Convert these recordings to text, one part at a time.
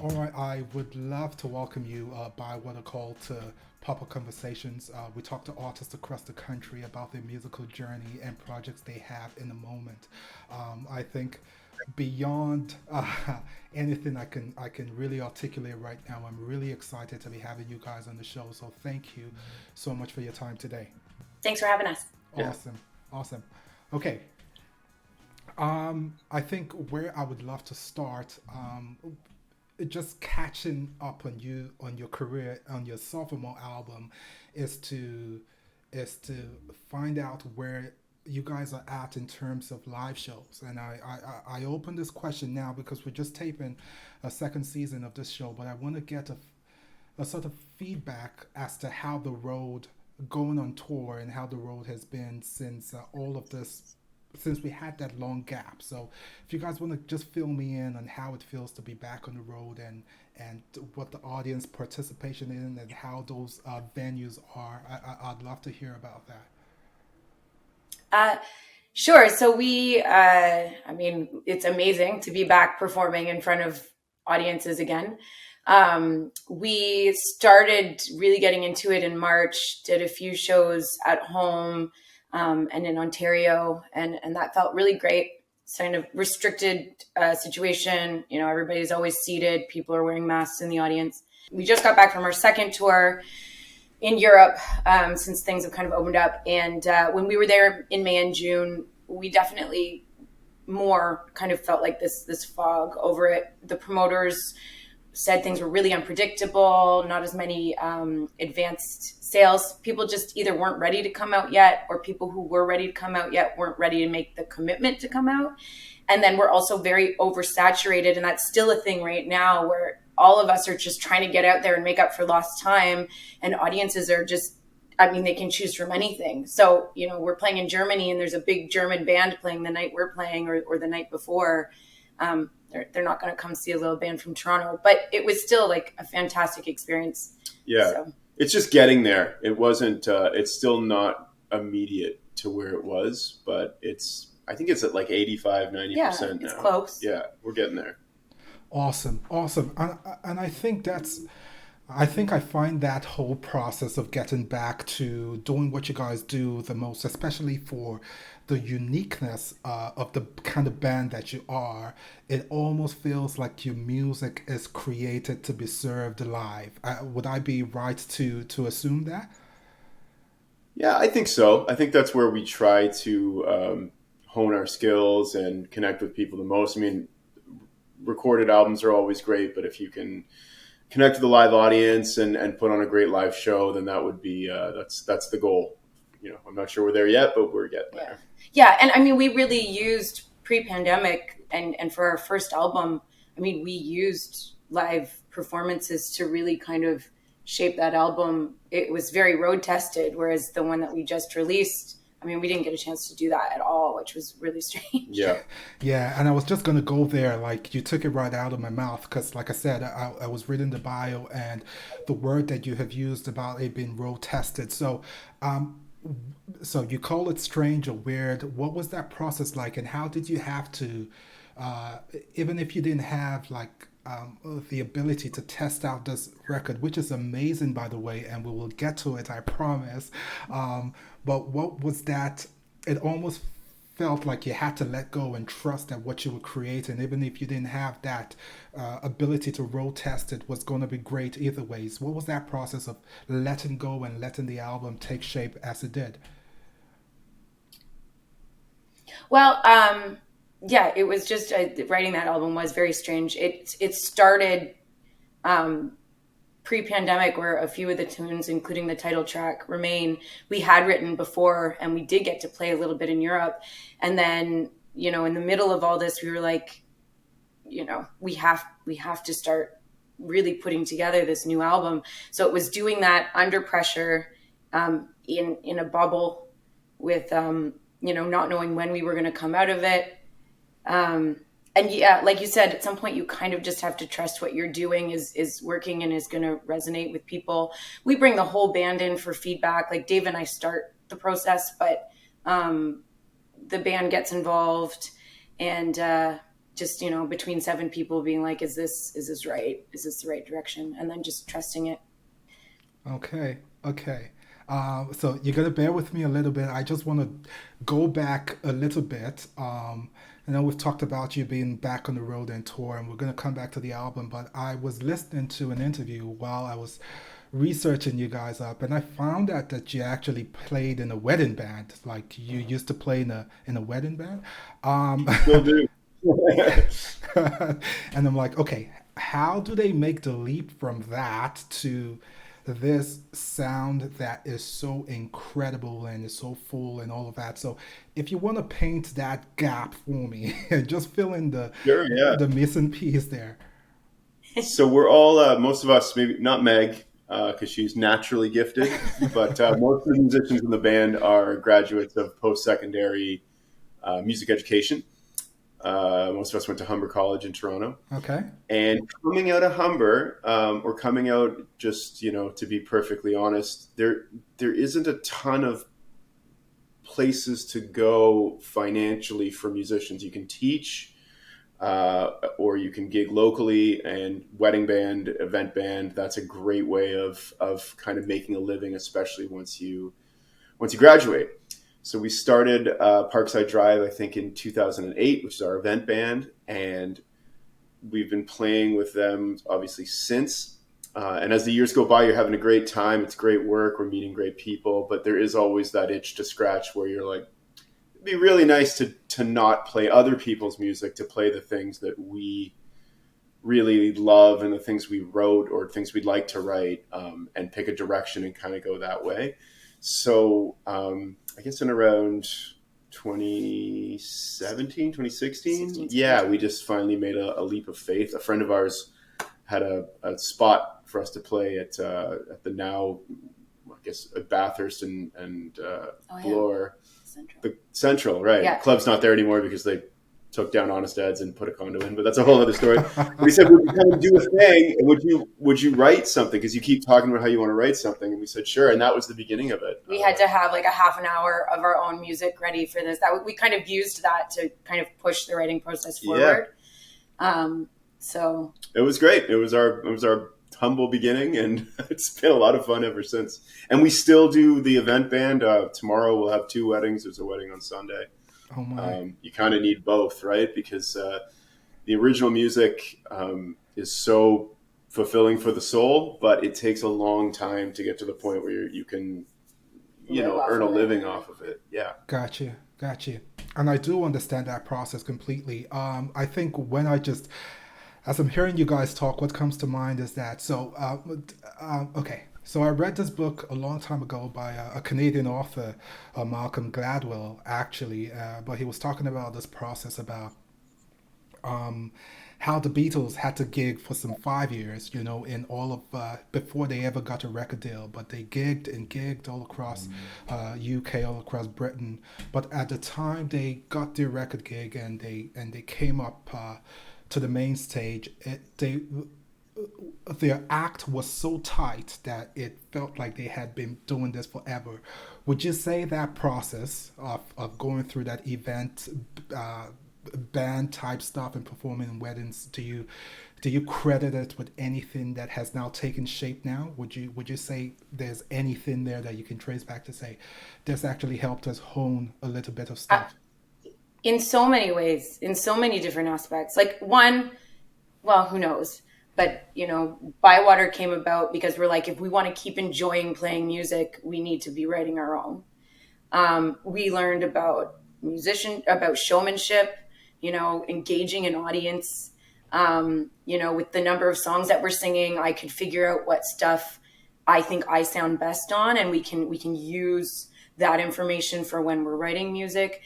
All right, I would love to welcome you by what I call to Pop-Up Conversations. We talk to artists across the country about their musical journey and projects they have in the moment. I think beyond anything I can really articulate right now, I'm really excited to be having you guys on the show. So thank you so much for your time today. Thanks for having us. Yeah. Awesome, awesome. Okay, I think where I would love to start, just catching up on you on your career on your sophomore album, is to is to find out where you guys are at in terms of live shows. And I open this question now because we're just taping a second season of this show, but I want to get a sort of feedback as to how the road going on tour and how the road has been since all of this since we had that long gap. So if you guys want to just fill me in on how it feels to be back on the road and what the audience participation in and how those venues are, I'd love to hear about that. Uh, sure. So it's amazing to be back performing in front of audiences again. We started really getting into it in March, did a few shows at home, and in Ontario, and that felt really great. It's kind of restricted situation. You know, everybody's always seated. People are wearing masks in the audience. We just got back from our second tour in Europe, since things have kind of opened up. And when we were there in May and June, we definitely more kind of felt like this fog over it. The promoters said things were really unpredictable, not as many advanced sales. People just either weren't ready to come out yet, or people who were ready to come out yet weren't ready to make the commitment to come out. And then we're also very oversaturated, and that's still a thing right now where all of us are just trying to get out there and make up for lost time, and audiences are just, I mean, they can choose from anything. So, you know, we're playing in Germany and there's a big German band playing the night we're playing, or the night before. They're not going to come see a little band from Toronto, but it was still like a fantastic experience. Yeah. So, It's just getting there. It wasn't, it's still not immediate to where it was, but I think it's at like 85, 90% now. it's close. Yeah, we're getting there. Awesome, awesome. And I think I find that whole process of getting back to doing what you guys do the most, especially for the uniqueness of the kind of band that you are, it almost feels like your music is created to be served live. Would I be right to assume that? Yeah, I think so. I think that's where we try to hone our skills and connect with people the most. I mean, recorded albums are always great, but if you can connect with the live audience and put on a great live show, then that would be that's the goal. You know, I'm not sure we're there yet, but we're getting there. Yeah. And I mean, we really used pre-pandemic and for our first album, I mean, we used live performances to really kind of shape that album. It was very road tested, whereas the one that we just released, I mean, we didn't get a chance to do that at all, which was really strange. Yeah. Yeah, and I was just gonna go there. Like you took it right out of my mouth because, like I said, I was reading the bio and the word that you have used about it being road tested. Um, so you call it strange or weird. What was that process like, and how did you have to, uh, even if you didn't have like the ability to test out this record, which is amazing, by the way, and we will get to it, I promise. Um, but what was that? It almost felt like you had to let go and trust that what you were creating, even if you didn't have that ability to road test it, was going to be great either ways. What was that process of letting go and letting the album take shape as it did? Well, yeah, it was just writing that album was very strange. It started um, pre-pandemic, where a few of the tunes, including the title track "Remain," we had written before, and we did get to play a little bit in Europe. And then, you know, in the middle of all this, we were like, you know, we have to start really putting together this new album. So it was doing that under pressure, in a bubble with you know, not knowing when we were going to come out of it. Um, and yeah, like you said, at some point you kind of just have to trust what you're doing is working and is going to resonate with people. We bring the whole band in for feedback. Like Dave and I start the process, but um, the band gets involved, and just, you know, between 7 people being like, is this right? Is this the right direction? And then just trusting it. Okay, okay. So you're gonna bear with me a little bit. I just want to go back a little bit. I know we've talked about you being back on the road and tour, and we're gonna come back to the album. But I was listening to an interview while I was researching you guys up, and I found out that you actually played in a wedding band. Like you used to play in a wedding band. Um, Still do. and I'm like, okay, how do they make the leap from that to this sound that is so incredible and is so full and all of that? So, if you want to paint that gap for me, just fill in Sure, yeah. the missing piece there. So we're all, most of us, maybe not Meg, because she's naturally gifted, but most of the musicians in the band are graduates of post-secondary music education. Most of us went to Humber College in Toronto. Okay. And coming out of Humber, or coming out, just, to be perfectly honest, there isn't a ton of places to go financially for musicians. You can teach, or you can gig locally, and wedding band, event band. That's a great way of kind of making a living, especially once you graduate. So we started Parkside Drive, I think, in 2008, which is our event band, and we've been playing with them obviously since. And as the years go by, you're having a great time. It's great work. We're meeting great people, but there is always that itch to scratch where you're like, it'd be really nice to not play other people's music, to play the things that we really love and the things we wrote or things we'd like to write, and pick a direction and kind of go that way. So I guess in around 2017, 2016, yeah, we just finally made a leap of faith. A friend of ours had a spot for us to play at the now, I guess, at Bathurst and Bloor. Central. The Central, right. Yeah. Club's not there anymore because they took down Honest Ed's and put a condo in, but that's a whole other story. But he said, would you kind of do a thing? And would you write something? Because you keep talking about how you want to write something. And we said, sure. And that was the beginning of it. We had to have like a half an hour of our own music ready for this. That we kind of used that to kind of push the writing process forward. Yeah. So it was great. It was our humble beginning, and it's been a lot of fun ever since. And we still do the event band. Tomorrow we'll have 2 weddings. There's a wedding on Sunday. Oh my. You kind of need both, right? Because the original music is so fulfilling for the soul, but it takes a long time to get to the point where you can, earn a living off of it. Yeah. Gotcha. And I do understand that process completely. I think as I'm hearing you guys talk, what comes to mind is that, okay. So I read this book a long time ago by a Canadian author, Malcolm Gladwell, actually, but he was talking about this process about how the Beatles had to gig for some 5 years, in all of before they ever got a record deal. But they gigged and gigged all across UK, all across Britain. But at the time they got their record gig and they came up to the main stage, their act was so tight that it felt like they had been doing this forever. Would you say that process of going through that event band type stuff and performing in weddings, do you credit it with anything that has now taken shape now? Would you say there's anything there that you can trace back to say this actually helped us hone a little bit of stuff? In so many ways, in so many different aspects. Like one, well, who knows? But, Bywater came about because we're like, if we want to keep enjoying playing music, we need to be writing our own. We learned about showmanship, engaging an audience. With the number of songs that we're singing, I could figure out what stuff I think I sound best on, and we can use that information for when we're writing music.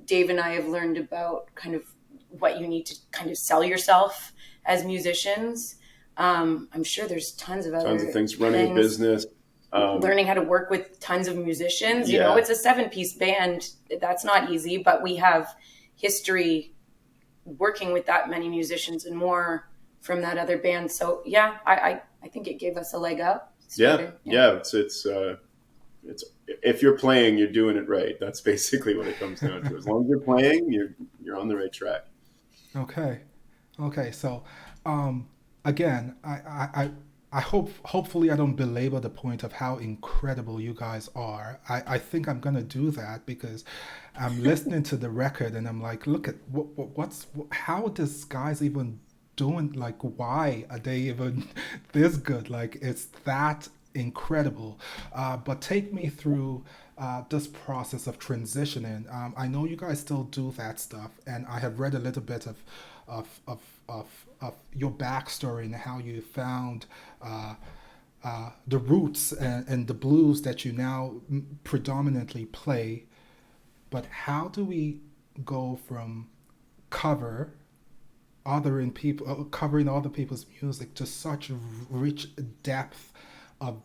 Dave and I have learned about kind of what you need to kind of sell yourself as musicians. I'm sure there's tons of things, running a business, learning how to work with tons of musicians. Yeah. It's a 7-piece band. That's not easy, but we have history working with that many musicians and more from that other band. So yeah, I think it gave us a leg up. Yeah. It's if you're playing, you're doing it right. That's basically what it comes down to. As long as you're playing, you're on the right track. Okay. Okay. So, um, again, I hope hopefully I don't belabor the point of how incredible you guys are. I think I'm gonna do that because I'm listening to the record and I'm like, look at how are these guys even doing? Like, why are they even this good? Like, it's that incredible. But take me through this process of transitioning. I know you guys still do that stuff, and I have read a little bit of of of your backstory and how you found uh, the roots and the blues that you now predominantly play. But how do we go from cover covering other people's music to such rich depth of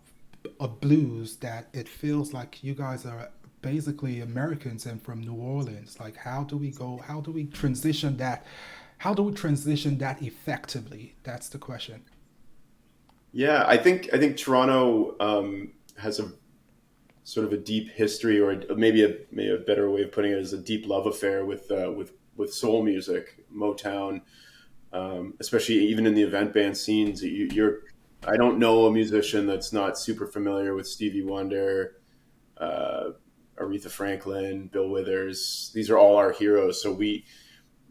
blues that it feels like you guys are basically Americans and from New Orleans? Like, how do we go? How do we transition that? How do we transition that effectively? That's the question. Yeah, I think Toronto has a sort of a deep history, or maybe a better way of putting it is a deep love affair with soul music, Motown, especially even in the event band scenes. I don't know a musician that's not super familiar with Stevie Wonder, uh, Aretha Franklin, Bill Withers. These are all our heroes. So we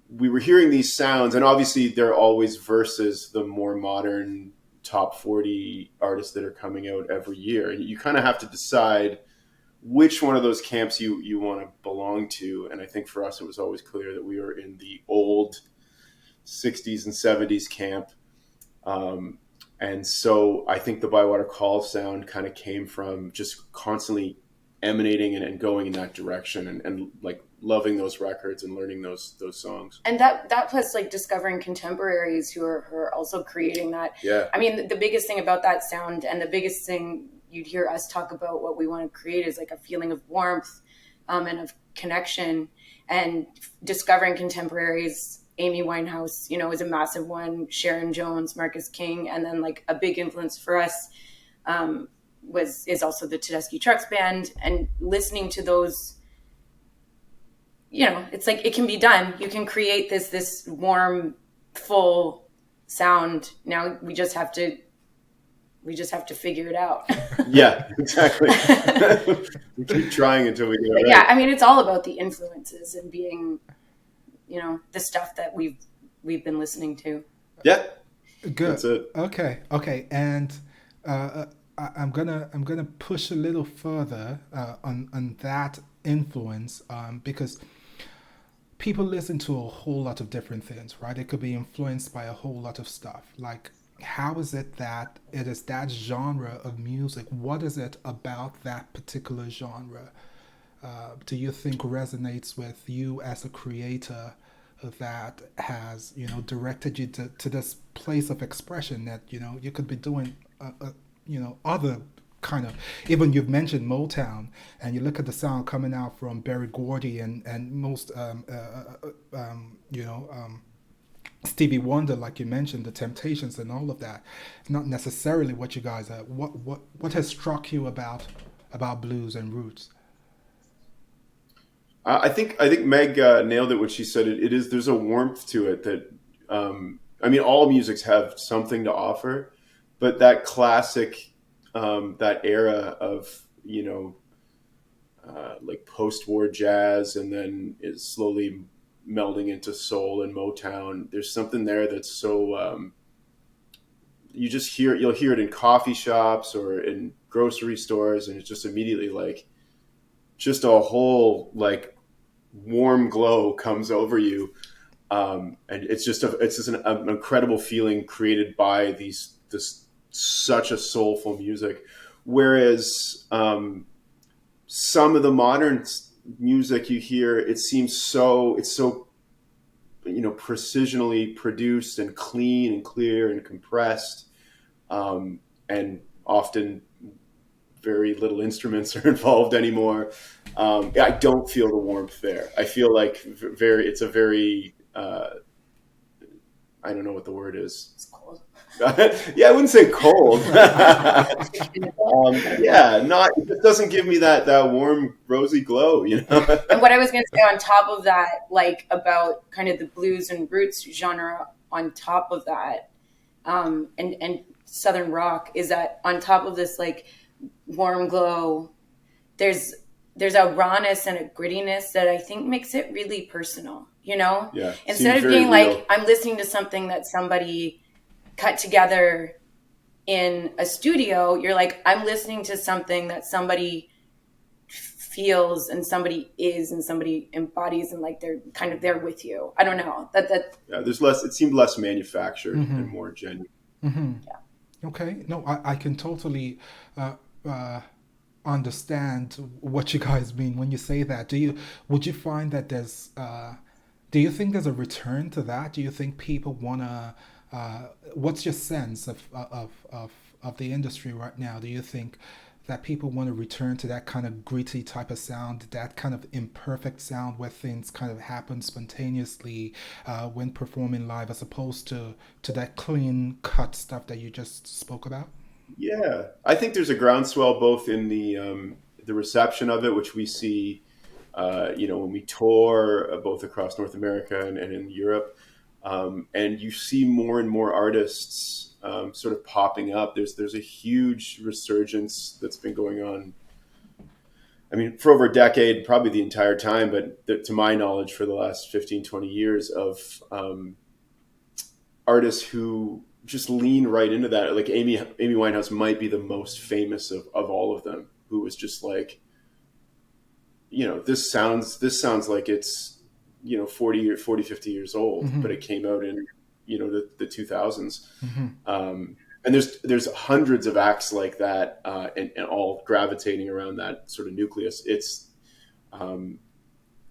were hearing these sounds, and obviously they're always versus the more modern top 40 artists that are coming out every year. And you kind of have to decide which one of those camps you want to belong to. And I think for us, it was always clear that we were in the old 60s and 70s camp. Um, and so I think the Bywater Call sound kind of came from just constantly emanating and going in that direction, and like loving those records and learning those songs. And that plus like discovering contemporaries who are also creating that. Yeah. I mean, the biggest thing about that sound, and the biggest thing you'd hear us talk about what we want to create, is like a feeling of warmth, and of connection. And discovering contemporaries, Amy Winehouse, is a massive one. Sharon Jones, Marcus King, and then like a big influence for us, is also the Tedeschi Trucks Band. And listening to those, it's like it can be done. You can create this warm, full sound. Now we just have to figure it out. Yeah, exactly. We keep trying until we do But it yeah, right. I mean, it's all about the influences and being, the stuff that we've been listening to. Yeah, Good. that's it. Okay. Okay. And I'm gonna push a little further on that influence because people listen to a whole lot of different things, right? It could be influenced by a whole lot of stuff. Like, how is it that it is that genre of music? What is it about that particular genre? Do you think resonates with you as a creator that has directed you to this place of expression that you could be doing other kind of, even you've mentioned Motown, and you look at the sound coming out from Berry Gordy and most Stevie Wonder, like you mentioned, the Temptations and all of that. It's not necessarily what you guys are. What has struck you about blues and roots? I think Meg nailed it when she said it. It is There's a warmth to it that I mean, all musics have something to offer, but that classic, that era of like post-war jazz, and then is slowly melding into soul and Motown. There's something there that's so you'll hear it in coffee shops or in grocery stores, and it's just immediately like just a whole like warm glow comes over you, and it's just an incredible feeling created by this such a soulful music. Whereas some of the modern music you hear, it's so precisionally produced and clean and clear and compressed, and often very little instruments are involved anymore. I don't feel the warmth there. I feel like it's a very I don't know what the word is. It's cold. Yeah, I wouldn't say cold. Yeah, not it doesn't give me that warm rosy glow, you know. And what I was going to say on top of that, like about kind of the blues and roots genre on top of that, and southern rock, is that on top of this like warm glow, there's there's a rawness and a grittiness that I think makes it really personal. You know, Yeah, instead seems of very being like real. I'm listening to something that somebody cut together in a studio, you're like I'm listening to something that somebody feels and somebody is and somebody embodies, and like they're kind of there with you. I don't know that. Yeah, there's less. It seemed less manufactured and Mm-hmm. more genuine. Mm-hmm. Yeah. Okay. No, I can totally uh, uh, understand what you guys mean when you say that. Would you find that do you think there's a return to that? Do you think people wanna, what's your sense of the industry right now? Do you think that people want to return to that kind of gritty type of sound, that kind of imperfect sound where things kind of happen spontaneously when performing live, as opposed to that clean cut stuff that you just spoke about? Yeah, I think there's a groundswell both in the reception of it, which we see, when we tour both across North America and in Europe, and you see more and more artists sort of popping up. There's a huge resurgence that's been going on. I mean, for over a decade, probably the entire time, but to my knowledge, for the last 15, 20 years of artists who just lean right into that. Like Amy Winehouse might be the most famous of all of them, who was just like, this sounds like it's 50 years old, Mm-hmm. but it came out in the 2000s. Mm-hmm. And there's hundreds of acts like that, and all gravitating around that sort of nucleus. Um,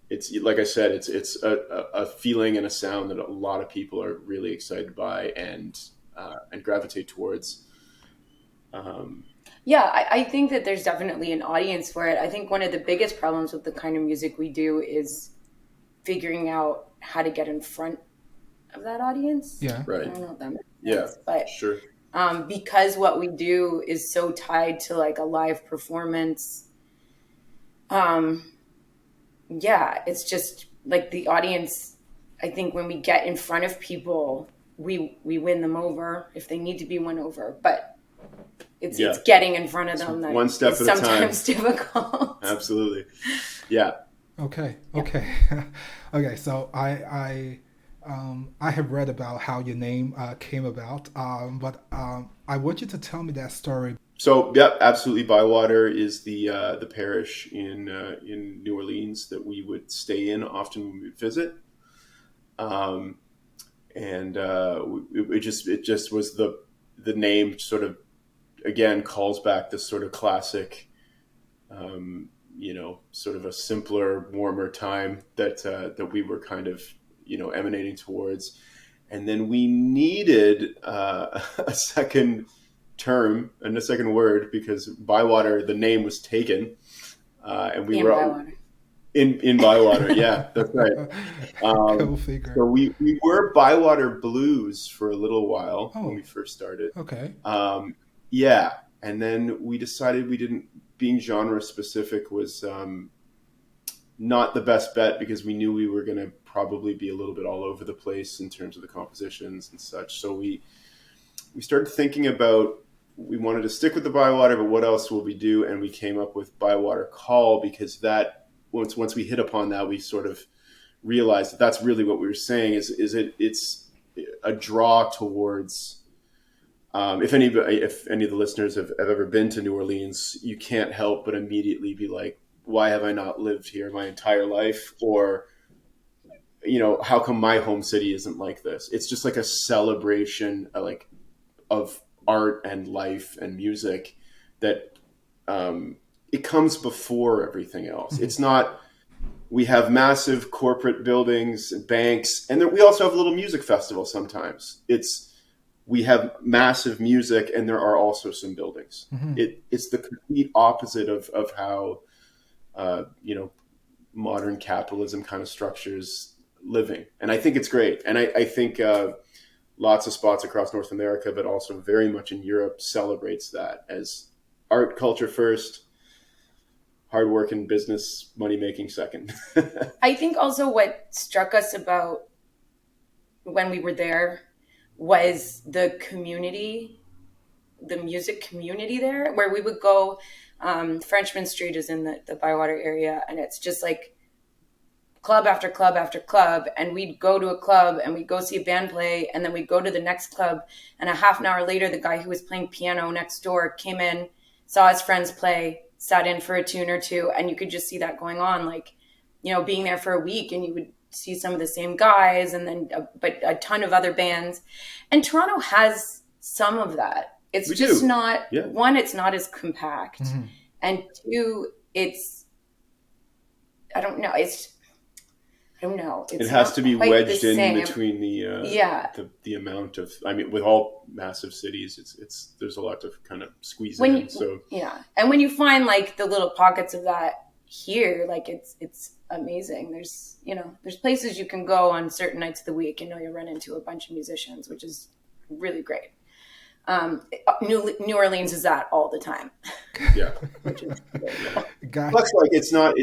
it's like I said, it's a feeling and a sound that a lot of people are really excited by and gravitate towards. Um, Yeah, I think that there's definitely an audience for it. I think one of the biggest problems with the kind of music we do is figuring out how to get in front of that audience. Yeah. I right. don't know if that makes Yeah. sense, but Sure. because what we do is so tied to like a live performance, um, yeah, it's just like the audience. I think when we get in front of people, we win them over if they need to be won over. But it's Yeah. getting in front of It's them that one step is at a time. sometimes difficult. Absolutely. Yeah. Okay. Yeah. Okay. Okay. So I have read about how your name came about, but I want you to tell me that story. So yeah, absolutely. Bywater is the parish in New Orleans that we would stay in often when we would visit. Um, and it just was the name sort of again calls back this sort of classic, sort of a simpler, warmer time that we were kind of emanating towards. And then we needed a second term and a second word because Bywater, the name was taken, and we In were Bywater. in Bywater. Yeah, that's right. Go So figure. we were Bywater Blues for a little while when Oh, we first started. okay. Yeah, and then we decided we didn't. Being genre specific was not the best bet because we knew we were going to probably be a little bit all over the place in terms of the compositions and such. So we started thinking about we wanted to stick with the Bywater, but what else will we do? And we came up with Bywater Call because that once we hit upon that, we sort of realized that that's really what we were saying it's a draw towards if any of the listeners have ever been to New Orleans, you can't help but immediately be like, why have I not lived here my entire life? Or, how come my home city isn't like this? It's just like a celebration of art and life and music that it comes before everything else. Mhm. It's not, we have massive corporate buildings and banks, and then we also have a little music festival sometimes. We have massive music, and there are also some buildings. Mhm. It's the complete opposite of how modern capitalism kind of structures living, and I think it's great. And I think lots of spots across North America, but also very much in Europe, celebrates that as art culture first, hard work and business, money making second. I think also what struck us about when we were there was the community, the music community there, where we would go. Frenchman Street is in the Bywater area, and it's just like club after club after club, and we'd go to a club and we'd go see a band play, and then we'd go to the next club, and a half an hour later the guy who was playing piano next door came in, saw his friends play, sat in for a tune or two, and you could just see that going on, like, you know, being there for a week, and you would see some of the same guys, and then but a ton of other bands. And Toronto has some of that. It's just not, one, it's not as compact, and two, it's, I don't know. It's it has to be wedged in between the amount of, I mean, with all massive cities, it's there's a lot to kind of squeeze in. And when you find like the little pockets of that here, like it's amazing. There's places you can go on certain nights of the week and you'll run into a bunch of musicians, which is really great. New Orleans is that all the time. Yeah. Which is really cool. Plus, like, it's not,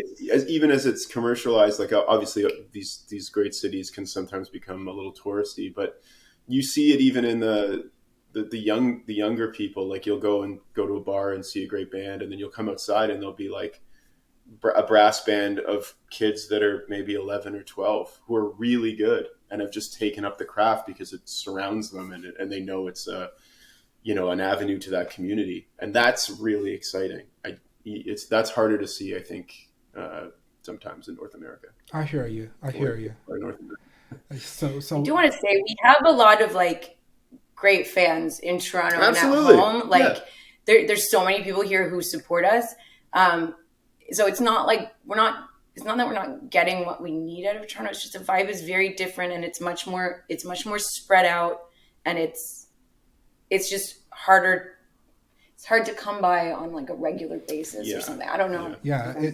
even as it's commercialized, like obviously these great cities can sometimes become a little touristy, but you see it even in the younger people. Like, you'll go to a bar and see a great band, and then you'll come outside and there'll be like a brass band of kids that are maybe 11 or 12 who are really good and have just taken up the craft because it surrounds them, and they know it's an avenue to that community, and that's really exciting. That's harder to see, I think, sometimes in North America. I hear you. Or North America. So I do want to say we have a lot of like great fans in Toronto. Absolutely. And at home. Like there's so many people here who support us. So it's not like it's not that we're not getting what we need out of Toronto. It's just the vibe is very different, and it's much more spread out, and it's just harder. It's hard to come by on like a regular basis or something. I don't know.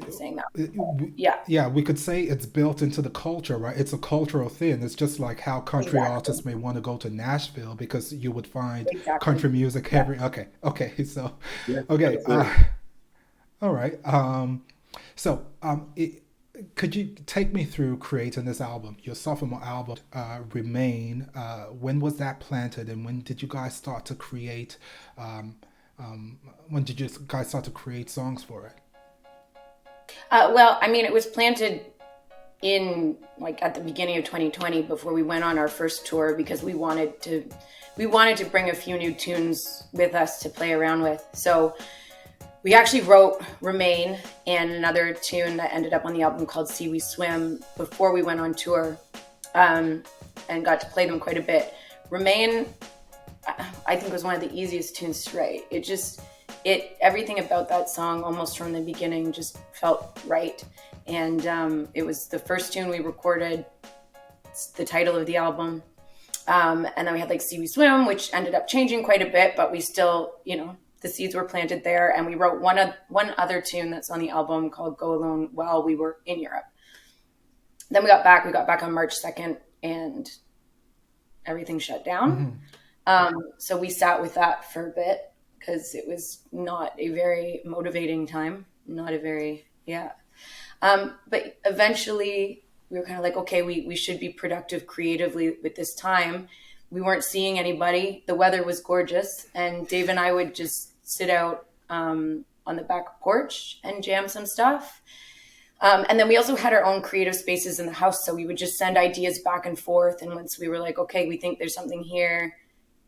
Saying that. We could say it's built into the culture, right? It's a cultural thing. It's just like how country artists may want to go to Nashville because you would find country music every. Okay. So, all right. Could you take me through creating this album, your sophomore album, Remain? When was that planted, and when did you guys start to create? When did you guys start to create songs for it? Well, I mean, it was planted in like at the beginning of 2020 before we went on our first tour, because we wanted to bring a few new tunes with us to play around with. So we actually wrote Remain and another tune that ended up on the album called See We Swim before we went on tour, and got to play them quite a bit. Remain, I think, was one of the easiest tunes to write. Everything about that song, almost from the beginning, just felt right. And it was the first tune we recorded. It's the title of the album. And then we had like See We Swim, which ended up changing quite a bit, but we still, the seeds were planted there. And we wrote one other tune that's on the album called Go Alone while we were in Europe. Then we got back on March 2nd, and everything shut down. So we sat with that for a bit, because it was not a very motivating time. But eventually we were kind of like, okay, we should be productive creatively with this time. We weren't seeing anybody. The weather was gorgeous, and Dave and I would just sit out on the back porch and jam some stuff. And then we also had our own creative spaces in the house, so we would just send ideas back and forth. And once we were like, okay, we think there's something here,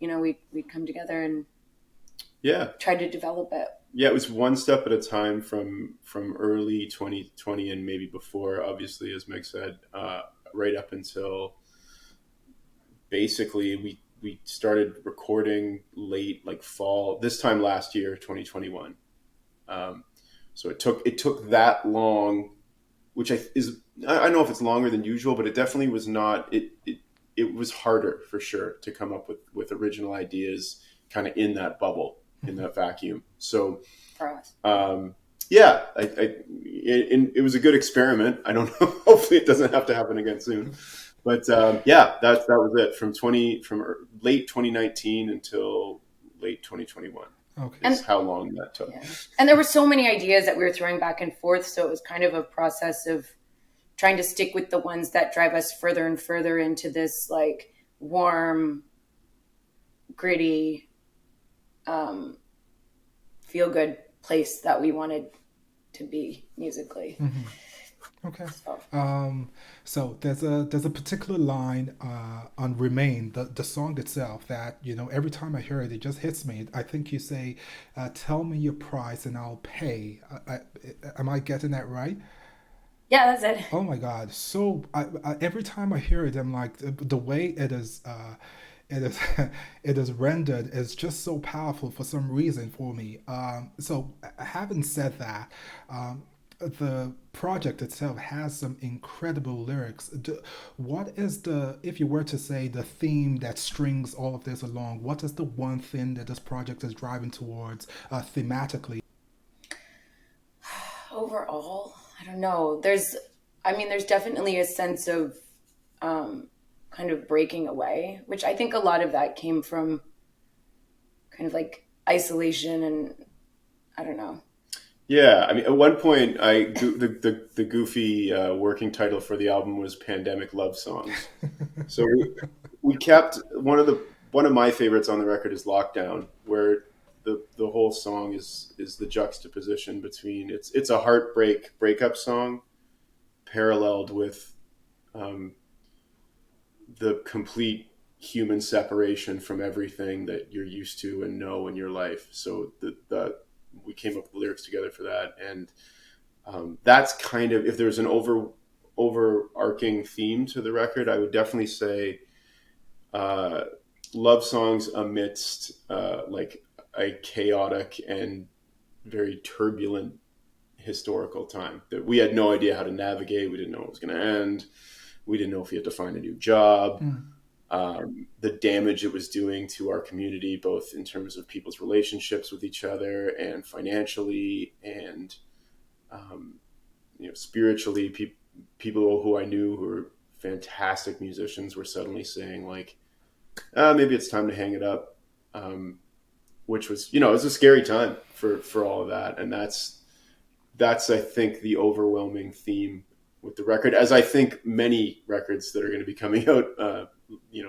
we'd come together and try to develop it. Yeah, it was one step at a time from early 2020 and maybe before, obviously, as Meg said, right up until basically we started recording late, like fall, this time last year, 2021. So it took that long, which I don't know if it's longer than usual, but it definitely was not. It was harder for sure to come up with original ideas kind of in that bubble, in that vacuum. So, it was a good experiment. I don't know. Hopefully it doesn't have to happen again soon. But yeah, that was it from late 2019 until late 2021 Okay. is And how long that took. yeah. And there were so many ideas that we were throwing back and forth, so it was kind of a process of trying to stick with the ones that drive us further and further into this like warm, gritty, feel good place that we wanted to be musically. Okay. So So there's a particular line on "Remain," the song itself, that every time I hear it, it just hits me. I think you say, "Tell me your price and I'll pay." Am I getting that right? yeah, that's it. Oh my God! So every time I hear it, I'm like, the way it is. It is it is rendered is just so powerful for some reason for me. So having said that, the project itself has some incredible lyrics. What is if you were to say the theme that strings all of this along, what is the one thing that this project is driving towards thematically? Overall, I don't know. There's definitely a sense of um, kind of breaking away, which I think a lot of that came from kind of like isolation and I don't know. Yeah, I mean, at one point, the goofy working title for the album was "Pandemic Love Songs." So we kept one of my favorites on the record is "Lockdown," where the whole song is the juxtaposition between it's a heartbreak breakup song paralleled with um, the complete human separation from everything that you're used to and know in your life. So the we came up with the lyrics together for that, and that's kind of, if there's an overarching theme to the record, I would definitely say uh, love songs amidst like a chaotic and very turbulent historical time that we had no idea how to navigate. We didn't know it was going to end. We didn't know if we had to find a new job. Mm. The damage it was doing to our community, both in terms of people's relationships with each other and financially, and spiritually. People who I knew who were fantastic musicians were suddenly saying like, maybe it's time to hang it up, which was it was a scary time for all of that, and that's I think the overwhelming theme with the record, as I think many records that are going to be coming out,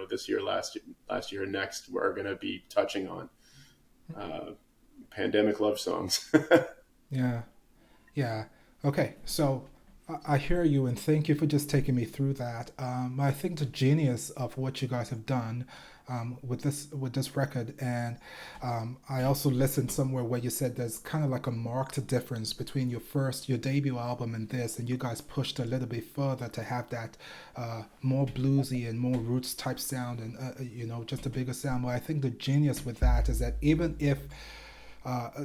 this year, last year, and next, are going to be touching on uh, pandemic love songs. Yeah. Yeah. Okay. So I hear you, and thank you for just taking me through that. I think the genius of what you guys have done with this record, and I also listened somewhere where you said there's kind of like a marked difference between your debut album and this, and you guys pushed a little bit further to have that more bluesy and more roots type sound, and just a bigger sound. But I think the genius with that is that even if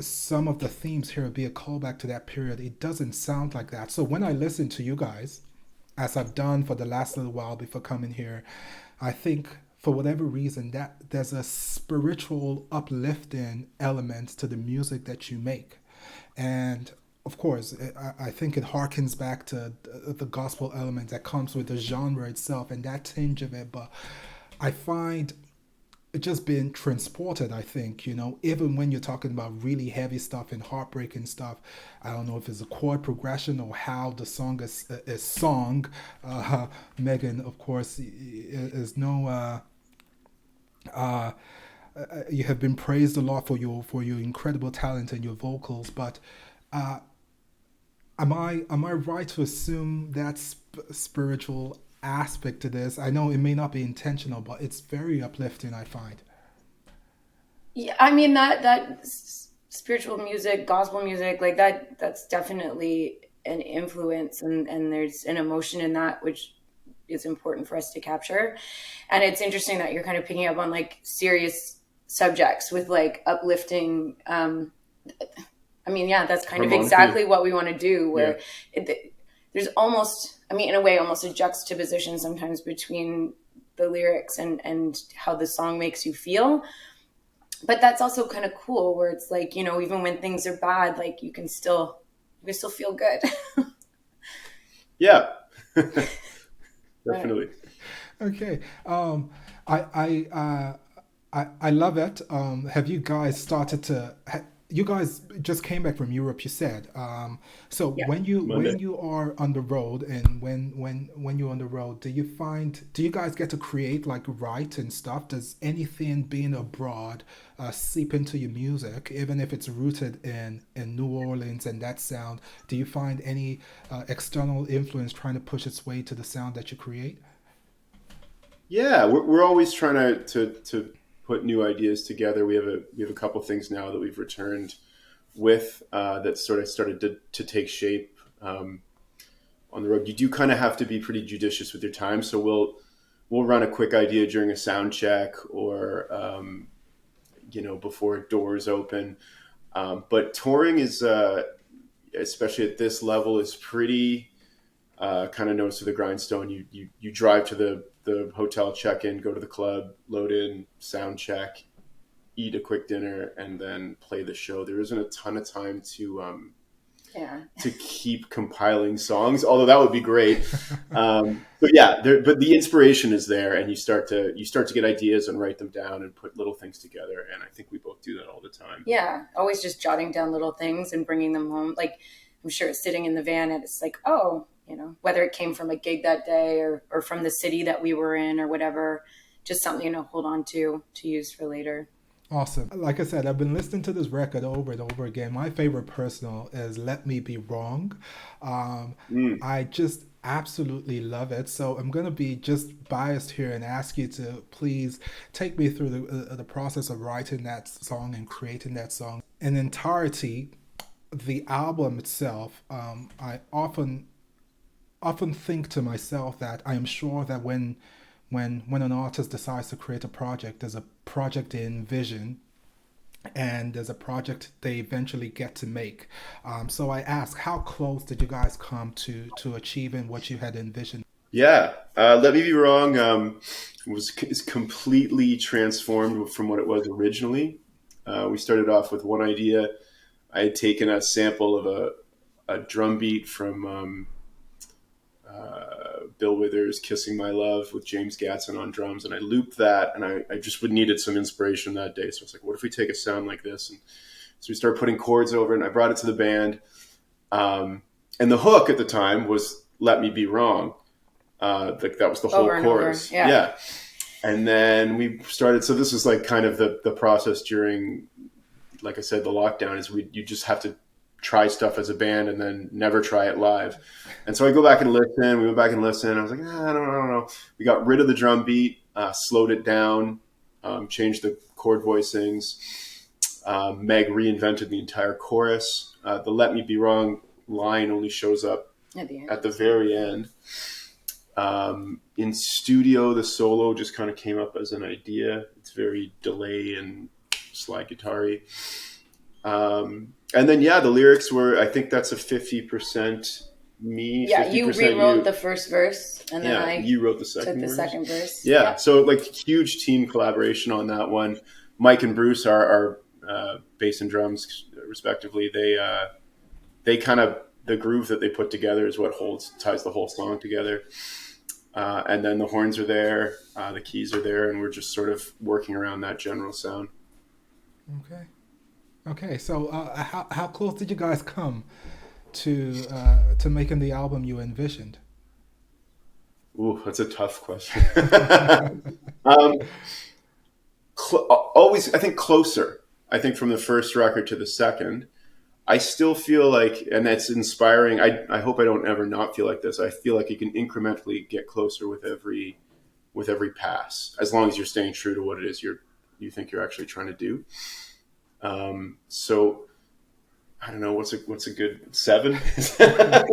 some of the themes here will be a callback to that period, it doesn't sound like that. So when I listen to you guys, as I've done for the last little while before coming here, I think for whatever reason that there's a spiritual uplifting element to the music that you make. And of course, I think it harkens back to the gospel element that comes with the genre itself and that tinge of it. But I find it just being transported, I think, even when you're talking about really heavy stuff and heartbreaking stuff. I don't know if it's a chord progression or how the song is sung. Megan, of course, is no uh, you have been praised a lot for your incredible talent and your vocals, but uh, am I right to assume that spiritual aspect to this? I know it may not be intentional, but it's very uplifting, I find. Yeah, I mean spiritual music, gospel music, like that's definitely an influence, and there's an emotion in that which is important for us to capture. And it's interesting that you're kind of picking up on like serious subjects with like uplifting. I mean, yeah, that's kind of Harmonically, exactly what we want to do. yeah, Where there's almost, I mean, in a way, almost a juxtaposition sometimes between the lyrics and how the song makes you feel. But that's also kind of cool, where it's like, even when things are bad, like you can still feel good. yeah, But definitely. Okay. I I I love it. Have you guys started to? You guys just came back from Europe, you said. So Yeah. Monday. when you are on the road and when you're on the road, do you guys get to create like write and stuff? Does anything being abroad seep into your music, even if it's rooted in New Orleans and that sound? Do you find any external influence trying to push its way to the sound that you create? Yeah, we're always trying to put new ideas together. We have a couple things now that we've returned with that sort of started to take shape on the road. You do kind of have to be pretty judicious with your time, so we'll run a quick idea during a sound check or before doors open. But touring is especially at this level is pretty kind of nose to the grindstone. You drive to the hotel, check in, go to the club, load in, sound check, eat a quick dinner, and then play the show. There isn't a ton of time Yeah. to keep compiling songs, although that would be great. But yeah, but the inspiration is there, and you start to get ideas and write them down and put little things together. And I think we both do that all the time. Yeah. Always just jotting down little things and bringing them home. Like, I'm sure sitting in the van and it's like, oh, whether it came from a gig that day or from the city that we were in or whatever, just something to hold on to use for later. Awesome. Like I said, I've been listening to this record over and over again. My favorite personal is Let Me Be Wrong. Um, Mm. I just absolutely love it. So I'm going to be just biased here and ask you to please take me through the process of writing that song and creating that song. In entirety, the album itself, I often think to myself that I am sure that when an artist decides to create a project, there's a project they envision and there's a project they eventually get to make. So I ask, how close did you guys come to achieving what you had envisioned? Yeah, Let Me Be Wrong is completely transformed from what it was originally. We started off with one idea. I had taken a sample of a drum beat from Bill Withers' "Kissing My Love" with James Gatson on drums, and I looped that, and I just would needed some inspiration that day. So I was like, what if we take a sound like this? And so we started putting chords over it, and I brought it to the band. And the hook at the time was "Let Me Be Wrong." That was the whole Over and over. chorus. Yeah. Yeah. And then we started. So this was like kind of the process during, like I said, the lockdown is you just have to try stuff as a band and then never try it live. And so I go back and listen. We went back and listened. I was like, I don't know. We got rid of the drum beat, slowed it down, changed the chord voicings. Meg reinvented the entire chorus. The "Let Me Be Wrong" line only shows up At the end. at the very end. In studio, the solo just kind of came up as an idea. It's very delay and slide guitar-y. And then, yeah, the lyrics were, I think that's a 50% me, Yeah, 50% you rewrote you. the first verse and then Yeah, I you wrote the took second the verse. second verse. Yeah, so like huge team collaboration on that one. Mike and Bruce are bass and drums, respectively. They kind of, the groove that they put together is what ties the whole song together. And then the horns are there, the keys are there, and we're just sort of working around that general sound. Okay. Okay. So how close did you guys come to making the album you envisioned? Ooh, that's a tough question. um, Always, I think closer. I think from the first record to the second, I still feel like, and that's inspiring. I hope I don't ever not feel like this. I feel like you can incrementally get closer with every pass, as long as you're staying true to what it is you think you're actually trying to do. So I don't know what's a good 7. Is that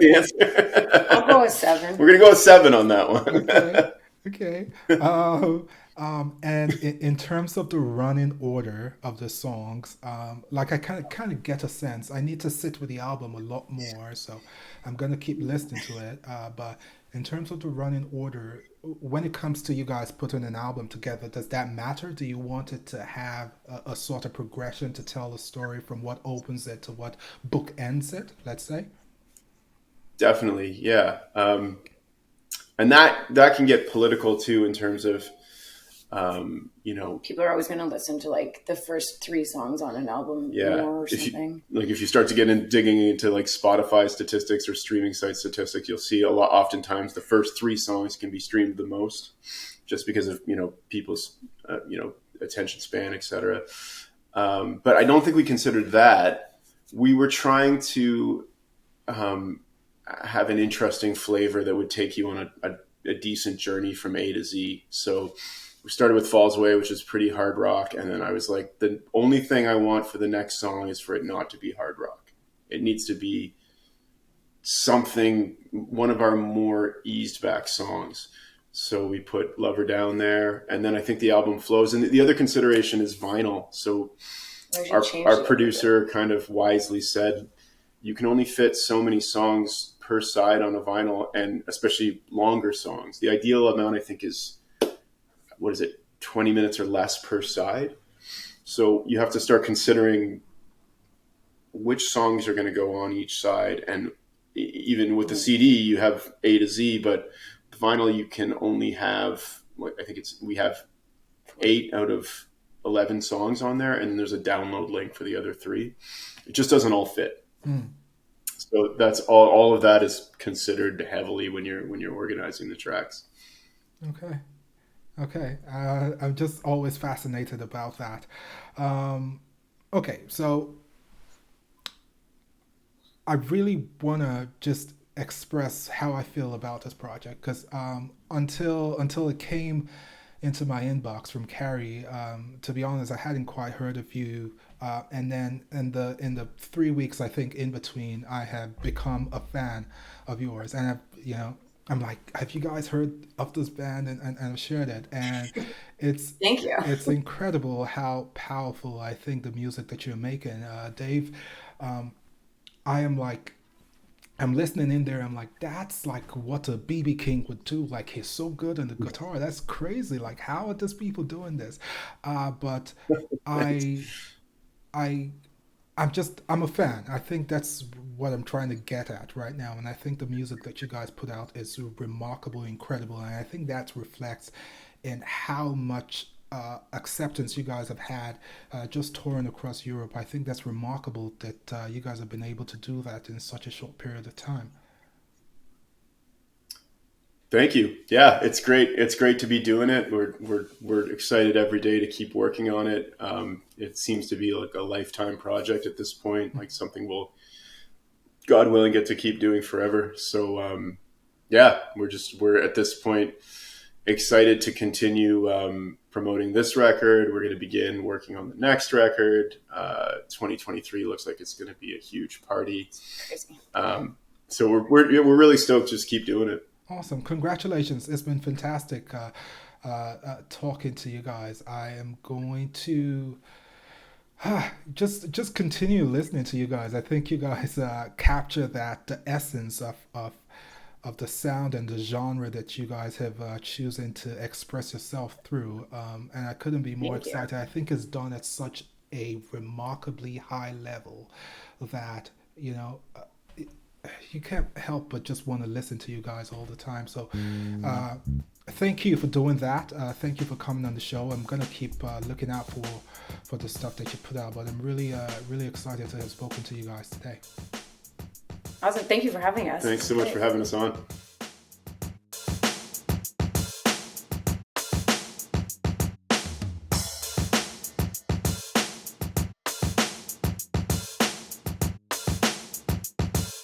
the I'll go answer? with 7. We're gonna go with 7 on that one. Okay. Okay. And in terms of the running order of the songs, like I kind of get a sense. I need to sit with the album a lot more, so I'm gonna keep listening to it. But in terms of the running order, when it comes to you guys putting an album together, does that matter? Do you want it to have a sort of progression to tell a story from what opens it to what book ends it? Let's say. Definitely, yeah. and that can get political too in terms of people are always going to listen to like the first 3 songs on an album more or something. If you start to get digging into like Spotify statistics or streaming site statistics, you'll see oftentimes the first 3 songs can be streamed the most, just because of people's attention span, etc. But I don't think we considered that. We were trying to have an interesting flavor that would take you on a decent journey from A to Z. So we started with Falls Away, which is pretty hard rock. And then I was like, the only thing I want for the next song is for it not to be hard rock. It needs to be something, one of our more eased back songs. So we put Lover Down there. And then I think the album flows. And the other consideration is vinyl. So our producer kind of wisely said, you can only fit so many songs per side on a vinyl, and especially longer songs. The ideal amount, I think, is 20 minutes or less per side. So you have to start considering which songs are going to go on each side. And even with the CD, you have A to Z, but the vinyl, you can only have, we have 8 out of 11 songs on there. And then there's a download link for the other 3. It just doesn't all fit. So that's all of that is considered heavily when you're organizing the tracks. Okay. I'm just always fascinated about that. Okay, so I really want to just express how I feel about this project, because until it came into my inbox from Carrie, to be honest, I hadn't quite heard of you. And then in the 3 weeks, I think, in between, I have become a fan of yours, and I'm like, have you guys heard of this band? And I've shared it, and it's Thank you. It's incredible how powerful I think the music that you're making, Dave. I'm listening in there. I'm like, that's like what a BB King would do. Like, he's so good on the guitar. That's crazy. Like, how are these people doing this? But I, I, I'm a fan. I think that's what I'm trying to get at right now. And I think the music that you guys put out is remarkable, incredible. And I think that reflects in how much acceptance you guys have had just touring across Europe. I think that's remarkable that you guys have been able to do that in such a short period of time. Thank you. Yeah, it's great. It's great to be doing it. We're excited every day to keep working on it. It seems to be like a lifetime project at this point, like something we'll, God willing, get to keep doing forever. So yeah, we're at this point excited to continue promoting this record. We're going to begin working on the next record. 2023 looks like it's going to be a huge party. Crazy. So we're really stoked to just keep doing it. Awesome. Congratulations. It's been fantastic talking to you guys. I am going to just continue listening to you guys. I think you guys capture the essence of the sound and the genre that you guys have chosen to express yourself through. And I couldn't be more excited. I think it's done at such a remarkably high level that, you can't help but just want to listen to you guys all the time. So thank you for doing that. Thank you for coming on the show. I'm going to keep looking out for the stuff that you put out, but I'm really excited to have spoken to you guys today. Awesome. Thank you for having us. Thanks so much for having us on.